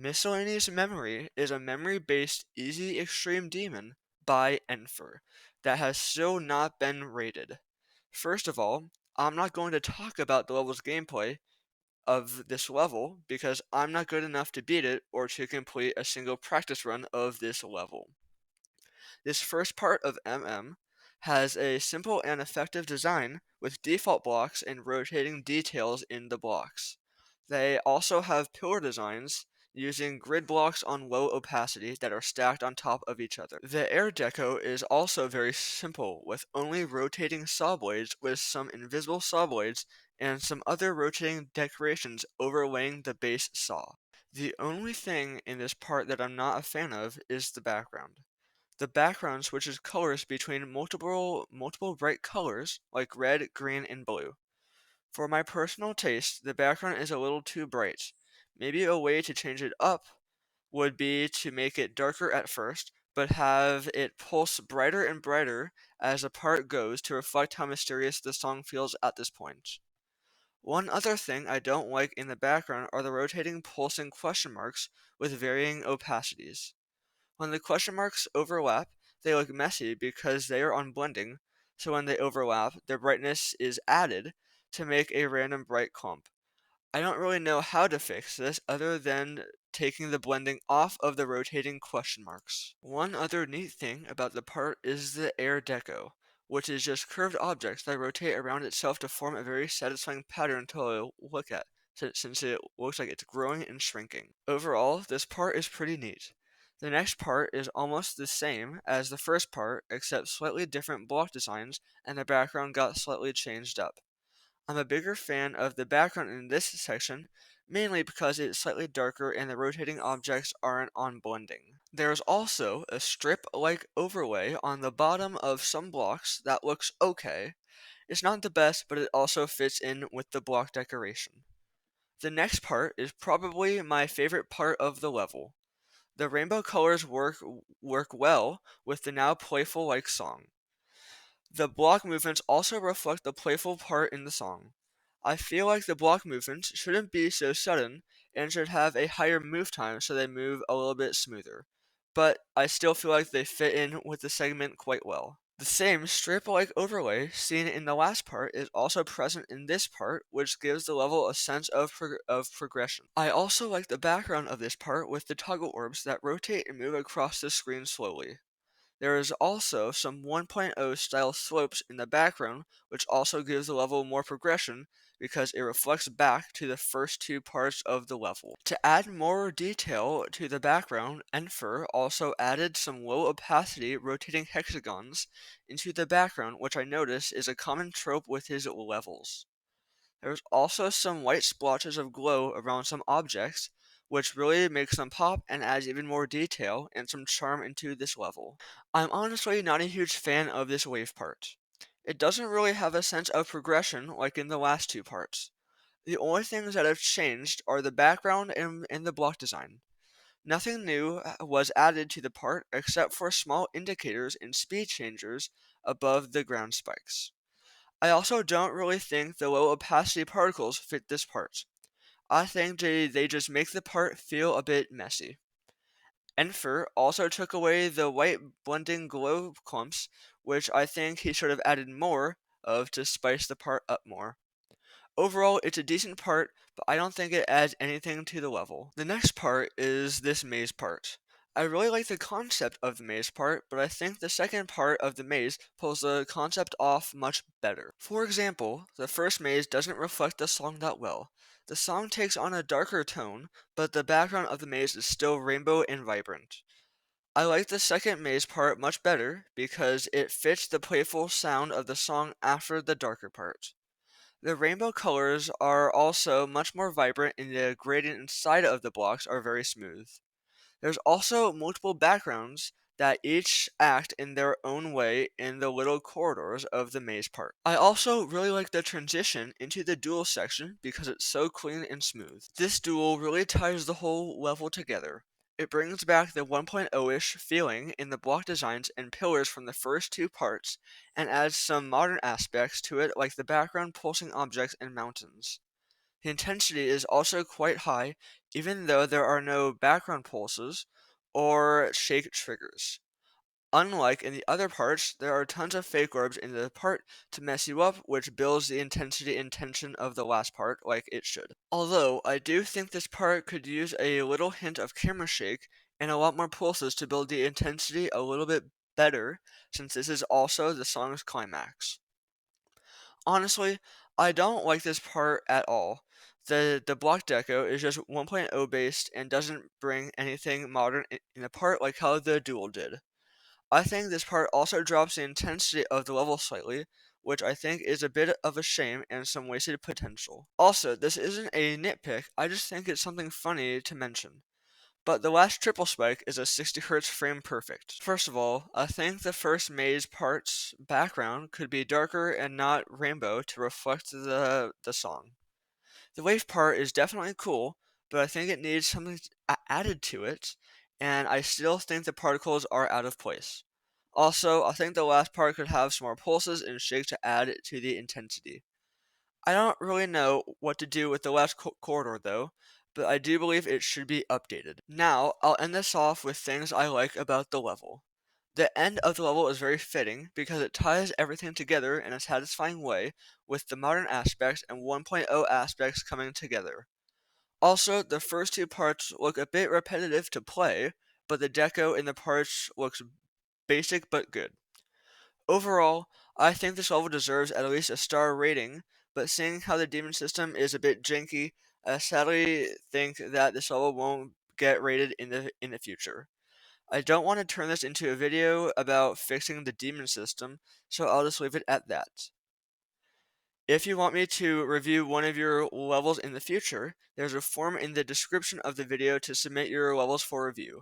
Miscellaneous memory is a memory-based easy extreme daemon by Enfur that has still not been rated. First of all, I'm not going to talk about the level's gameplay of this level because I'm not good enough to beat it or to complete a single practice run of this level. This first part of MM has a simple and effective design with default blocks and rotating details in the blocks. They also have pillar designs using grid blocks on low opacity that are stacked on top of each other. The air deco is also very simple with only rotating saw blades with some invisible saw blades and some other rotating decorations overlaying the base saw. The only thing in this part that I'm not a fan of is the background. The background switches colors between multiple bright colors like red, green, and blue. For my personal taste, the background is a little too bright. Maybe a way to change it up would be to make it darker at first, but have it pulse brighter and brighter as the part goes to reflect how mysterious the song feels at this point. One other thing I don't like in the background are the rotating pulsing question marks with varying opacities. When the question marks overlap, they look messy because they are on blending, so when they overlap, their brightness is added to make a random bright clump. I don't really know how to fix this other than taking the blending off of the rotating question marks. One other neat thing about the part is the air deco, which is just curved objects that rotate around itself to form a very satisfying pattern to look at, since it looks like it's growing and shrinking. Overall, this part is pretty neat. The next part is almost the same as the first part, except slightly different block designs, and the background got slightly changed up. I'm a bigger fan of the background in this section, mainly because it's slightly darker and the rotating objects aren't on blending. There's also a strip-like overlay on the bottom of some blocks that looks okay. It's not the best, but it also fits in with the block decoration. The next part is probably my favorite part of the level. The rainbow colors work well with the now playful-like song. The block movements also reflect the playful part in the song. I feel like the block movements shouldn't be so sudden and should have a higher move time so they move a little bit smoother, but I still feel like they fit in with the segment quite well. The same strip-like overlay seen in the last part is also present in this part, which gives the level a sense of progression. I also like the background of this part with the toggle orbs that rotate and move across the screen slowly. There is also some 1.0 style slopes in the background, which also gives the level more progression because it reflects back to the first two parts of the level. To add more detail to the background, Enfur also added some low opacity rotating hexagons into the background, which I notice is a common trope with his levels. There's also some white splotches of glow around some objects, which really makes them pop and adds even more detail and some charm into this level. I'm honestly not a huge fan of this wave part. It doesn't really have a sense of progression like in the last two parts. The only things that have changed are the background and the block design. Nothing new was added to the part except for small indicators and speed changers above the ground spikes. I also don't really think the low opacity particles fit this part. I think they just make the part feel a bit messy. Enfur also took away the white blending glow clumps, which I think he should have added more of to spice the part up more. Overall, it's a decent part, but I don't think it adds anything to the level. The next part is this maze part. I really like the concept of the maze part, but I think the second part of the maze pulls the concept off much better. For example, the first maze doesn't reflect the song that well. The song takes on a darker tone, but the background of the maze is still rainbow and vibrant. I like the second maze part much better because it fits the playful sound of the song after the darker part. The rainbow colors are also much more vibrant and the gradient inside of the blocks are very smooth. There's also multiple backgrounds that each act in their own way in the little corridors of the maze part. I also really like the transition into the duel section because it's so clean and smooth. This duel really ties the whole level together. It brings back the 1.0-ish feeling in the block designs and pillars from the first two parts, and adds some modern aspects to it like the background pulsing objects and mountains. The intensity is also quite high, even though there are no background pulses or shake triggers. Unlike in the other parts, there are tons of fake orbs in the part to mess you up, which builds the intensity and tension of the last part like it should. Although, I do think this part could use a little hint of camera shake and a lot more pulses to build the intensity a little bit better, since this is also the song's climax. Honestly, I don't like this part at all. The block deco is just 1.0 based and doesn't bring anything modern in the part like how the duel did. I think this part also drops the intensity of the level slightly, which I think is a bit of a shame and some wasted potential. Also, this isn't a nitpick, I just think it's something funny to mention. But the last triple spike is a 60Hz frame perfect. First of all, I think the first maze part's background could be darker and not rainbow to reflect the song. The wave part is definitely cool, but I think it needs something added to it, and I still think the particles are out of place. Also, I think the last part could have some more pulses and shake to add to the intensity. I don't really know what to do with the last corridor though, but I do believe it should be updated. Now, I'll end this off with things I like about the level. The end of the level is very fitting because it ties everything together in a satisfying way with the modern aspects and 1.0 aspects coming together. Also, the first two parts look a bit repetitive to play, but the deco in the parts looks basic but good. Overall, I think this level deserves at least a star rating, but seeing how the demon system is a bit janky, I sadly think that this level won't get rated in the future. I don't want to turn this into a video about fixing the demon system, so I'll just leave it at that. If you want me to review one of your levels in the future, there's a form in the description of the video to submit your levels for review.